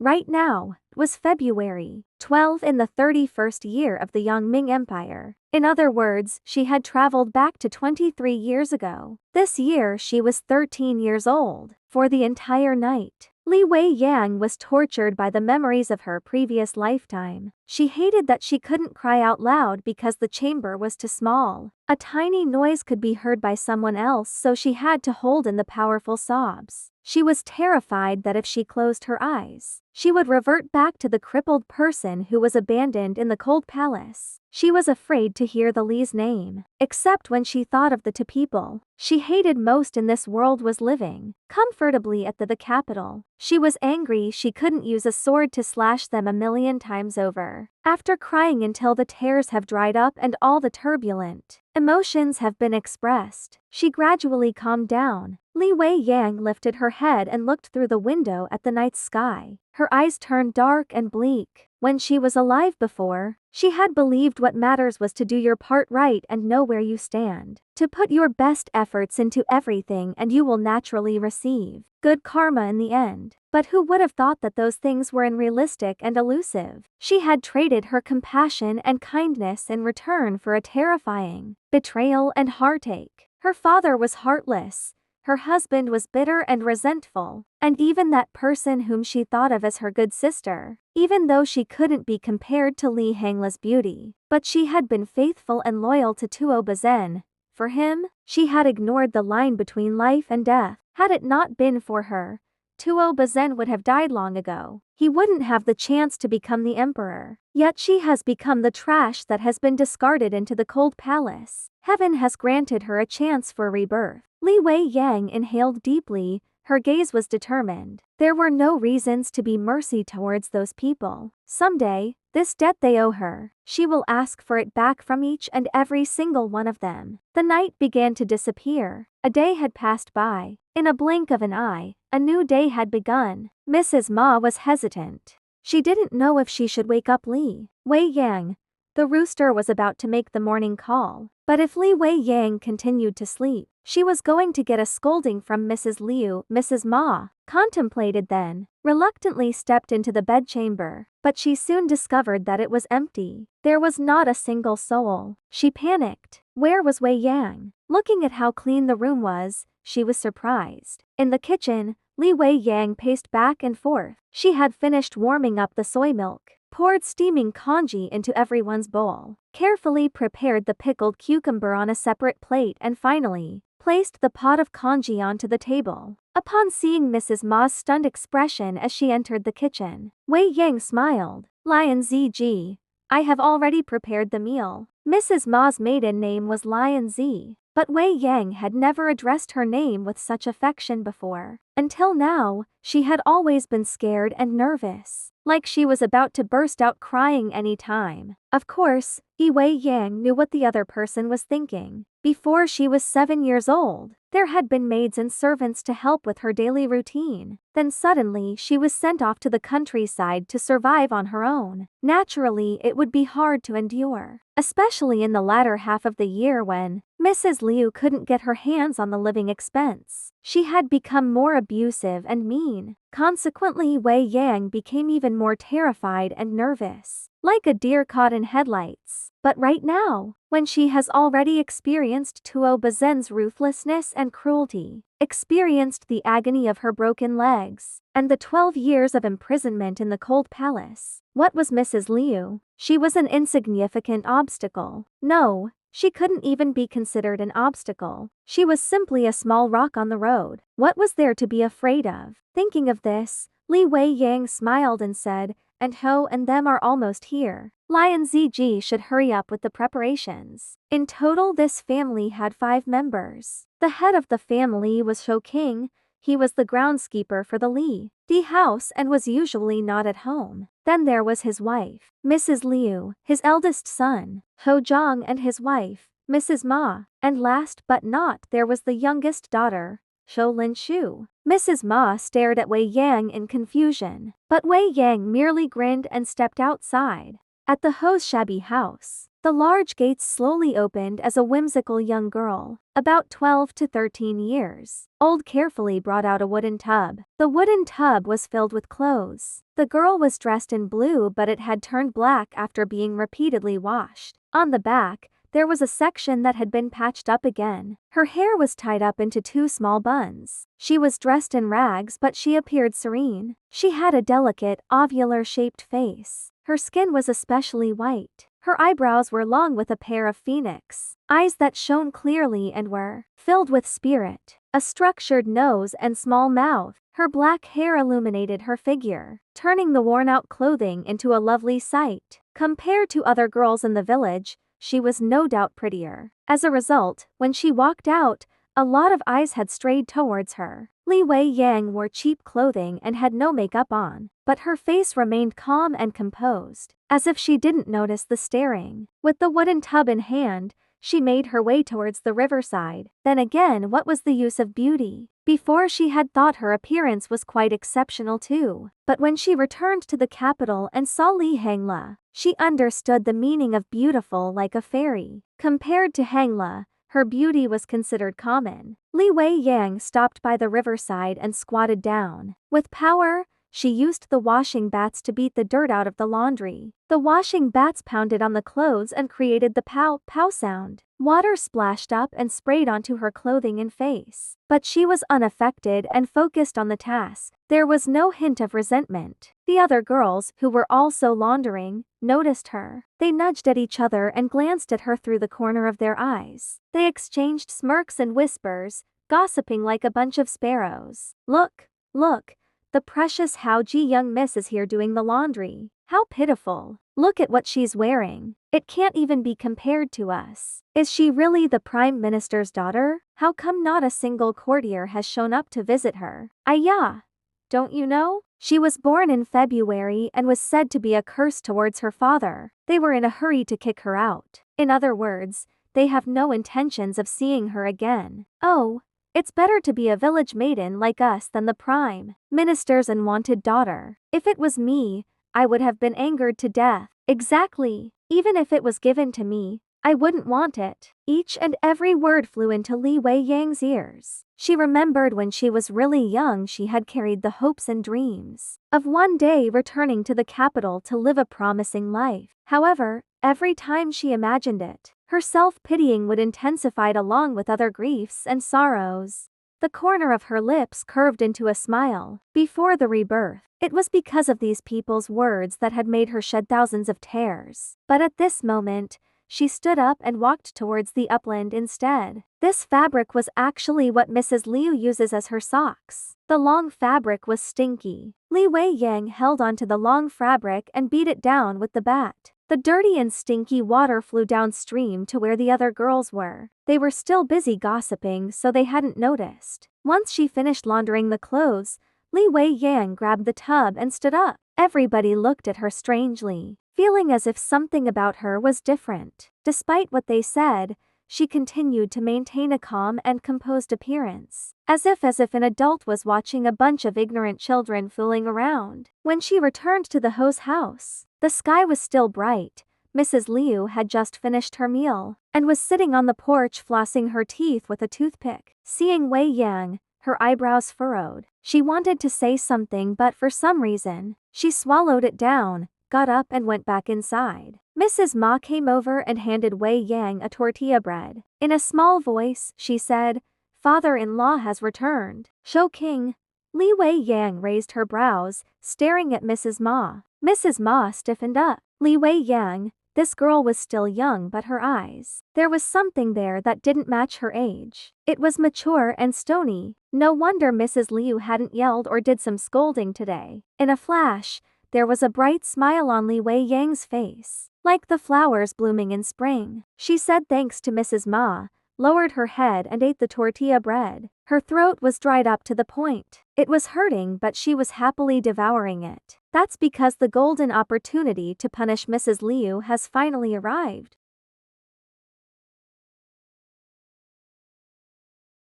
Right now, it was February 12 in the 31st year of the Yongming Empire. In other words, she had traveled back to 23 years ago. This year she was 13 years old. For the entire night, Li Wei Yang was tortured by the memories of her previous lifetime. She hated that she couldn't cry out loud because the chamber was too small. A tiny noise could be heard by someone else, so she had to hold in the powerful sobs. She was terrified that if she closed her eyes, she would revert back to the crippled person who was abandoned in the cold palace. She was afraid to hear the Li's name, except when she thought of the two people she hated most in this world was living comfortably at the capital. She was angry she couldn't use a sword to slash them a million times over. After crying until the tears have dried up and all the turbulent emotions have been expressed, she gradually calmed down. Li Wei Yang lifted her head and looked through the window at the night sky. Her eyes turned dark and bleak. When she was alive before, she had believed what matters was to do your part right and know where you stand. To put your best efforts into everything and you will naturally receive good karma in the end. But who would have thought that those things were unrealistic and elusive? She had traded her compassion and kindness in return for a terrifying betrayal and heartache. Her father was heartless. Her husband was bitter and resentful, and even that person whom she thought of as her good sister, even though she couldn't be compared to Li Hangla's beauty. But she had been faithful and loyal to Tuo Bazhen. For him, she had ignored the line between life and death. Had it not been for her, Tuo Bazhen would have died long ago. He wouldn't have the chance to become the emperor. Yet she has become the trash that has been discarded into the cold palace. Heaven has granted her a chance for rebirth. Li Wei Yang inhaled deeply. Her gaze was determined. There were no reasons to be mercy towards those people. Someday, this debt they owe her, she will ask for it back from each and every single one of them. The night began to disappear. A day had passed by. In a blink of an eye, a new day had begun. Mrs. Ma was hesitant. She didn't know if she should wake up Li Wei Yang. The rooster was about to make the morning call. But if Li Wei Yang continued to sleep, she was going to get a scolding from Mrs. Liu. Mrs. Ma contemplated then, reluctantly stepped into the bedchamber, but she soon discovered that it was empty. There was not a single soul. She panicked. Where was Wei Yang? Looking at how clean the room was, she was surprised. In the kitchen, Li Wei Yang paced back and forth. She had finished warming up the soy milk, poured steaming congee into everyone's bowl, carefully prepared the pickled cucumber on a separate plate and finally placed the pot of congee onto the table. Upon seeing Mrs. Ma's stunned expression as she entered the kitchen, Wei Yang smiled. Lion Zg, I have already prepared the meal. Mrs. Ma's maiden name was Lion Z, but Wei Yang had never addressed her name with such affection before. Until now, she had always been scared and nervous, like she was about to burst out crying any time. Of course, Wei Yang knew what the other person was thinking. Before she was 7 years old, there had been maids and servants to help with her daily routine. Then suddenly she was sent off to the countryside to survive on her own. Naturally, it would be hard to endure, especially in the latter half of the year when Mrs. Liu couldn't get her hands on the living expense. She had become more abusive and mean. Consequently, Wei Yang became even more terrified and nervous, like a deer caught in headlights. But right now, when she has already experienced Tuo Bazhen's ruthlessness and cruelty, experienced the agony of her broken legs, and the 12 years of imprisonment in the cold palace, what was Mrs. Liu? She was an insignificant obstacle. No, she couldn't even be considered an obstacle. She was simply a small rock on the road. What was there to be afraid of? Thinking of this, Li Wei Yang smiled and said, "And Ho and them are almost here. Lion Zg should hurry up with the preparations." In total, this family had 5 members. The head of the family was Shou King. He was the groundskeeper for the Li Di house and was usually not at home. Then there was his wife, Mrs. Liu, his eldest son, Ho Zhang, and his wife, Mrs. Ma, and last but not there was the youngest daughter, Shou Lin Shu. Mrs. Ma stared at Wei Yang in confusion, but Wei Yang merely grinned and stepped outside. At the Ho's shabby house, The large gates slowly opened as a whimsical young girl, about 12 to 13 years old, carefully brought out a wooden tub. The wooden tub was filled with clothes. The girl was dressed in blue, but it had turned black after being repeatedly washed. On the back, there was a section that had been patched up again. Her hair was tied up into 2 small buns. She was dressed in rags, but she appeared serene. She had a delicate, ovular-shaped face. Her skin was especially white. Her eyebrows were long with a pair of phoenix eyes that shone clearly and were filled with spirit. A structured nose and small mouth. Her black hair illuminated her figure, turning the worn-out clothing into a lovely sight. Compared to other girls in the village, she was no doubt prettier. As a result, when she walked out, a lot of eyes had strayed towards her. Li Wei Yang wore cheap clothing and had no makeup on, but her face remained calm and composed, as if she didn't notice the staring. With the wooden tub in hand, she made her way towards the riverside. Then again, what was the use of beauty? Before, she had thought her appearance was quite exceptional too, but when she returned to the capital and saw Li Hangla, she understood the meaning of beautiful like a fairy. Compared to Hangla, her beauty was considered common. Li Wei Yang stopped by the riverside and squatted down. With power, she used the washing bats to beat the dirt out of the laundry. The washing bats pounded on the clothes and created the pow, pow sound. Water splashed up and sprayed onto her clothing and face. But she was unaffected and focused on the task. There was no hint of resentment. The other girls, who were also laundering, noticed her. They nudged at each other and glanced at her through the corner of their eyes. They exchanged smirks and whispers, gossiping like a bunch of sparrows. Look, look. The precious Hao Ji young miss is here doing the laundry. How pitiful. Look at what she's wearing. It can't even be compared to us. Is she really the Prime Minister's daughter? How come not a single courtier has shown up to visit her? Ayah! Don't you know? She was born in February and was said to be a curse towards her father. They were in a hurry to kick her out. In other words, they have no intentions of seeing her again. Oh, it's better to be a village maiden like us than the Prime Minister's unwanted daughter. If it was me, I would have been angered to death. Exactly. Even if it was given to me, I wouldn't want it. Each and every word flew into Li Wei Yang's ears. She remembered when she was really young she had carried the hopes and dreams of one day returning to the capital to live a promising life. However, every time she imagined it, her self-pitying would intensify along with other griefs and sorrows. The corner of her lips curved into a smile. Before the rebirth, it was because of these people's words that had made her shed thousands of tears. But at this moment, she stood up and walked towards the upland instead. This fabric was actually what Mrs. Liu uses as her socks. The long fabric was stinky. Li Wei Yang held onto the long fabric and beat it down with the bat. The dirty and stinky water flew downstream to where the other girls were. They were still busy gossiping, so they hadn't noticed. Once she finished laundering the clothes, Li Wei Yang grabbed the tub and stood up. Everybody looked at her strangely, feeling as if something about her was different. Despite what they said, she continued to maintain a calm and composed appearance, as if an adult was watching a bunch of ignorant children fooling around. When she returned to the Ho's house, the sky was still bright. Mrs. Liu had just finished her meal and was sitting on the porch flossing her teeth with a toothpick. Seeing Wei Yang, her eyebrows furrowed. She wanted to say something, but for some reason, she swallowed it down, got up and went back inside. Mrs. Ma came over and handed Wei Yang a tortilla bread. In a small voice, she said, "Father-in-law has returned." Shocking. Li Wei Yang raised her brows, staring at Mrs. Ma. Mrs. Ma stiffened up. Li Wei Yang, this girl was still young, but her eyes, there was something there that didn't match her age. It was mature and stony. No wonder Mrs. Liu hadn't yelled or did some scolding today. In a flash, there was a bright smile on Li Wei Yang's face, like the flowers blooming in spring. She said thanks to Mrs. Ma, lowered her head and ate the tortilla bread. Her throat was dried up to the point. It was hurting, but she was happily devouring it. That's because the golden opportunity to punish Mrs. Liu has finally arrived.